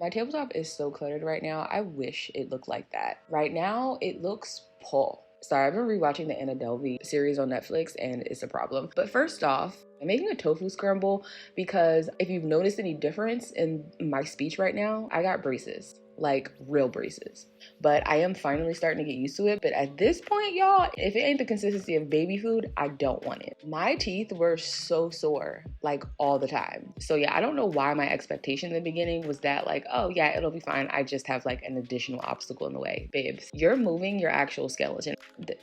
My tabletop is so cluttered right now. I wish it looked like that. Right now, it looks full. Sorry, I've been rewatching the Anna Delvey series on Netflix and it's a problem. But first off, I'm making a tofu scramble because if you've noticed any difference in my speech right now, I got braces, like real braces. But I am finally starting to get used to it. But at this point, y'all, if it ain't the consistency of baby food, I don't want it. My teeth were so sore, like all the time. So yeah, I don't know why my expectation in the beginning was that like, oh yeah, it'll be fine. I just have like an additional obstacle in the way. Babes, you're moving your actual skeleton.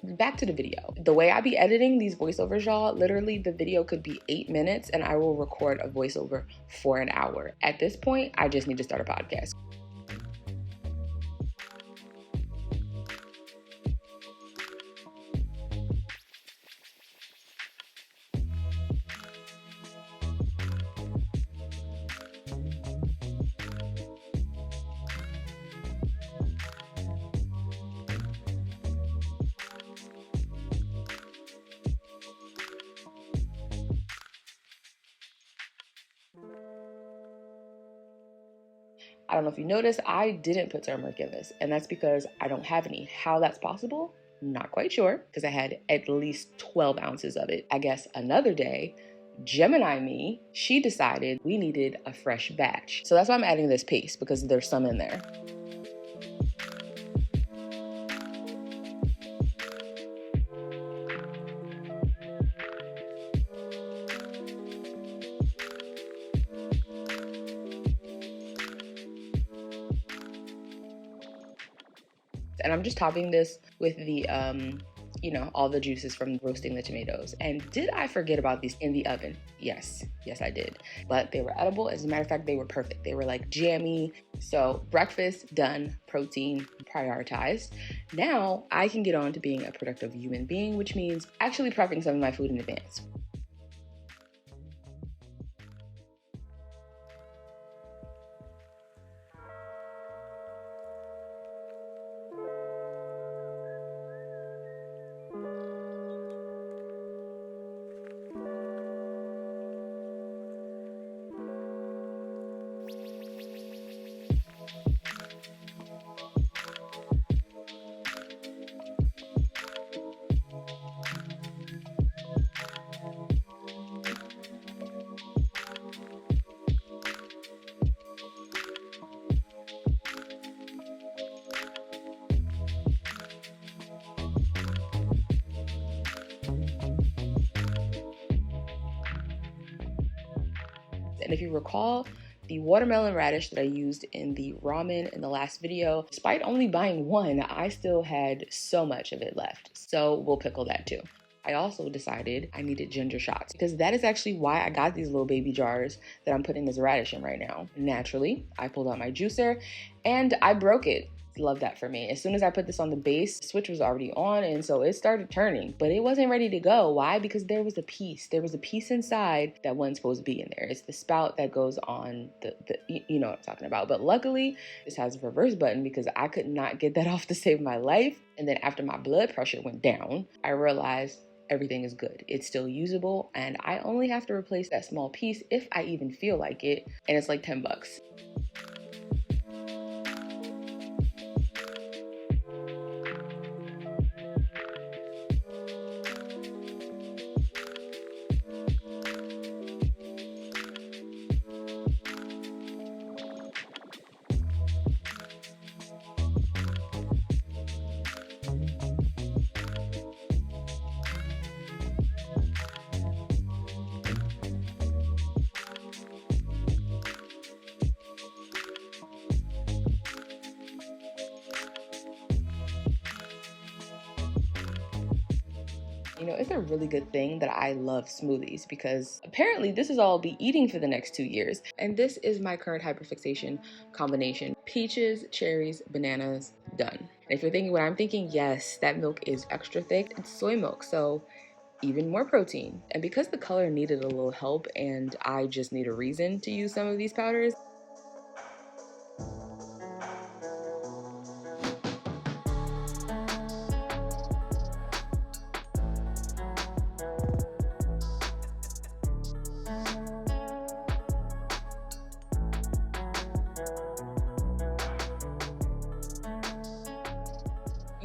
Back to the video. The way I be editing these voiceovers, y'all, literally the video could be 8 minutes and I will record a voiceover for an hour. At this point, I just need to start a podcast. I don't know if you noticed, I didn't put turmeric in this, and that's because I don't have any. How that's possible? Not quite sure, because I had at least 12 ounces of it. I guess another day, Gemini me, she decided we needed a fresh batch. So that's why I'm adding this paste, because there's some in there. And I'm just topping this with the, all the juices from roasting the tomatoes. And did I forget about these in the oven? Yes, I did. But they were edible. As a matter of fact, they were perfect. They were like jammy. So breakfast done, protein prioritized. Now I can get on to being a productive human being, which means actually prepping some of my food in advance. And if you recall, the watermelon radish that I used in the ramen in the last video, despite only buying one, I still had so much of it left. So we'll pickle that too. I also decided I needed ginger shots because that is actually why I got these little baby jars that I'm putting this radish in right now. Naturally, I pulled out my juicer and I broke it. Love that for me. As soon as I put this on the base, the switch was already on and so it started turning, but it wasn't ready to go. Why? Because there was a piece inside that wasn't supposed to be in there. It's the spout that goes on the you know what I'm talking about. But luckily this has a reverse button because I could not get that off to save my life. And then after my blood pressure went down, I realized everything is good. It's still usable and I only have to replace that small piece if I even feel like it, and it's like 10 bucks. You know, it's a really good thing that I love smoothies because apparently this is all I'll be eating for the next 2 years. And this is my current hyperfixation combination. Peaches, cherries, bananas, done. And if you're thinking what I'm thinking, yes, that milk is extra thick. It's soy milk, so even more protein. And because the color needed a little help and I just need a reason to use some of these powders,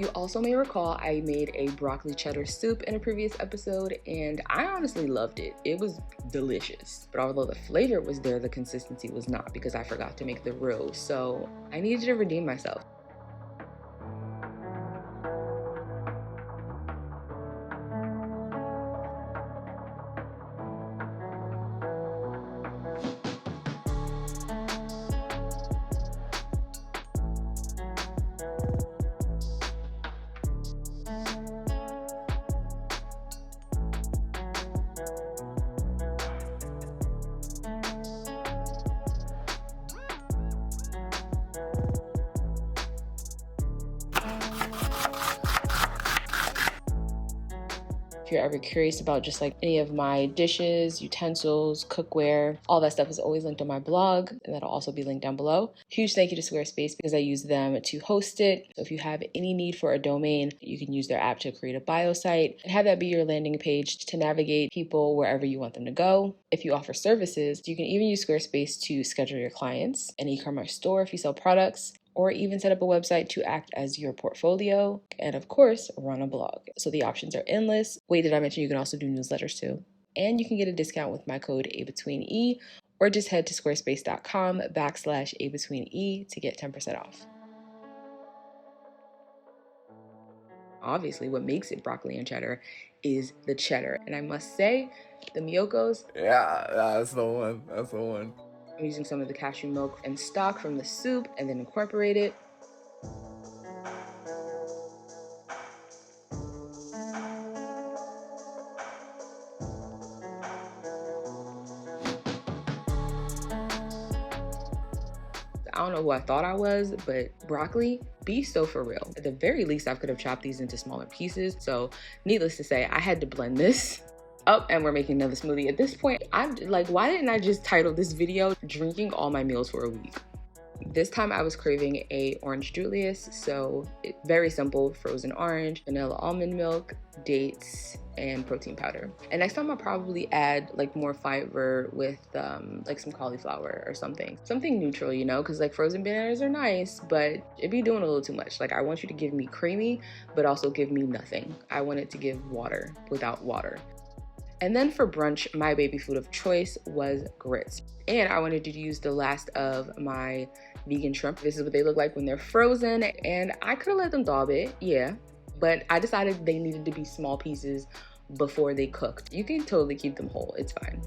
You also may recall I made a broccoli cheddar soup in a previous episode, and I honestly loved it. It was delicious. But although the flavor was there, the consistency was not because I forgot to make the roux. So I needed to redeem myself. If you're ever curious about just like any of my dishes, utensils, cookware, all that stuff is always linked on my blog, and that'll also be linked down below. Huge thank you to Squarespace because I use them to host it. So if you have any need for a domain, you can use their app to create a bio site and have that be your landing page to navigate people wherever you want them to go. If you offer services, you can even use Squarespace to schedule your clients, an e-commerce store if you sell products, or even set up a website to act as your portfolio, and of course, run a blog. So the options are endless. Wait, did I mention you can also do newsletters too? And you can get a discount with my code abetweene, or just head to squarespace.com/abetweene to get 10% off. Obviously, what makes it broccoli and cheddar is the cheddar. And I must say, the Miyoko's. Yeah, that's the one. That's the one. I'm using some of the cashew milk and stock from the soup and then incorporate it. I don't know who I thought I was, but broccoli, be so for real. At the very least, I could have chopped these into smaller pieces. So needless to say, I had to blend this. Oh, and we're making another smoothie. At this point, I'm like, why didn't I just title this video Drinking All My Meals for a Week? This time I was craving a orange Julius, so very simple: frozen orange, vanilla almond milk, dates, and protein powder. And next time I'll probably add like more fiber with like some cauliflower or something neutral, you know, because like frozen bananas are nice, but it'd be doing a little too much. Like I want you to give me creamy, but also give me nothing. I want it to give water without water. And then for brunch, my baby food of choice was grits. And I wanted to use the last of my vegan shrimp. This is what they look like when they're frozen. And I could have let them thaw a bit, yeah. But I decided they needed to be small pieces before they cooked. You can totally keep them whole, it's fine.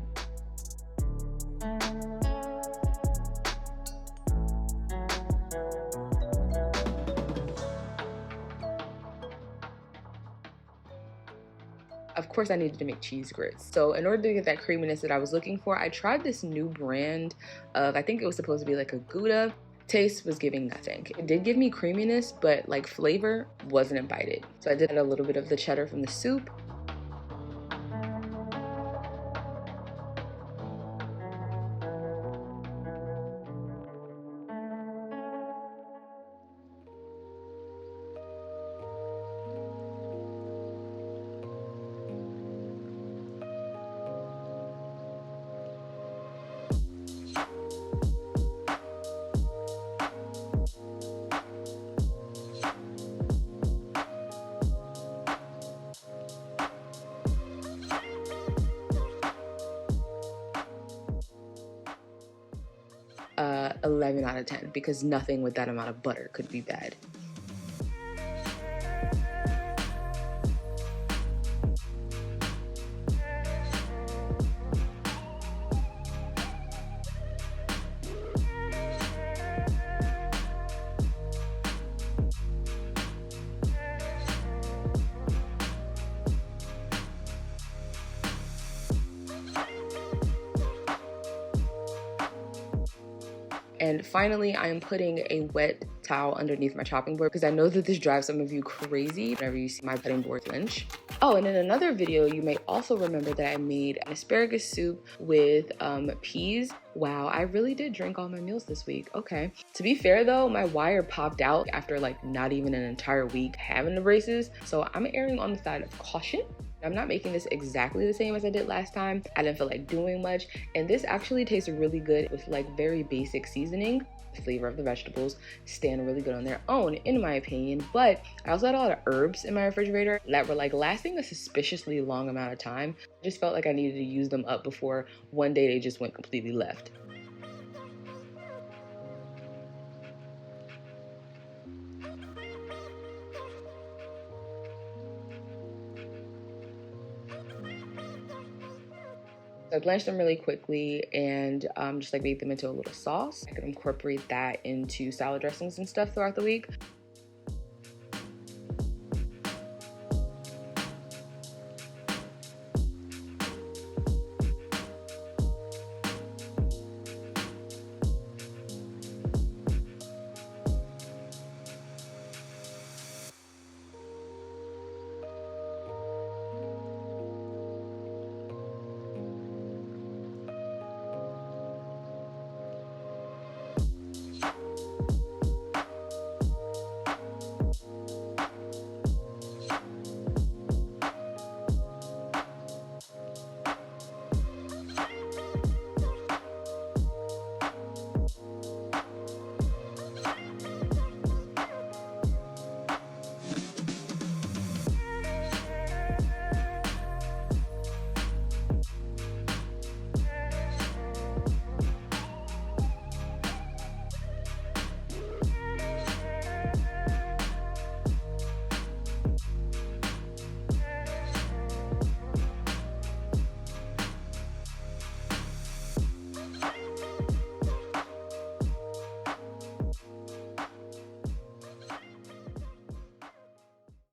Of course, I needed to make cheese grits. So in order to get that creaminess that I was looking for, I tried this new brand of, I think it was supposed to be like a Gouda. Taste was giving nothing. It did give me creaminess, but like flavor wasn't invited. So I did add a little bit of the cheddar from the soup. Uh, 11 out of 10 because nothing with that amount of butter could be bad. And finally, I am putting a wet towel underneath my chopping board because I know that this drives some of you crazy whenever you see my cutting board flinch. Oh, and in another video, you may also remember that I made an asparagus soup with peas. Wow, I really did drink all my meals this week. Okay. To be fair though, my wire popped out after like not even an entire week having the braces. So I'm erring on the side of caution. I'm not making this exactly the same as I did last time. I didn't feel like doing much. And this actually tastes really good with like very basic seasoning. flavor of the vegetables stand really good on their own, in my opinion. But I also had a lot of herbs in my refrigerator that were like lasting a suspiciously long amount of time. I just felt like I needed to use them up before one day they just went completely left. So I blanched them really quickly and just like made them into a little sauce. I could incorporate that into salad dressings and stuff throughout the week.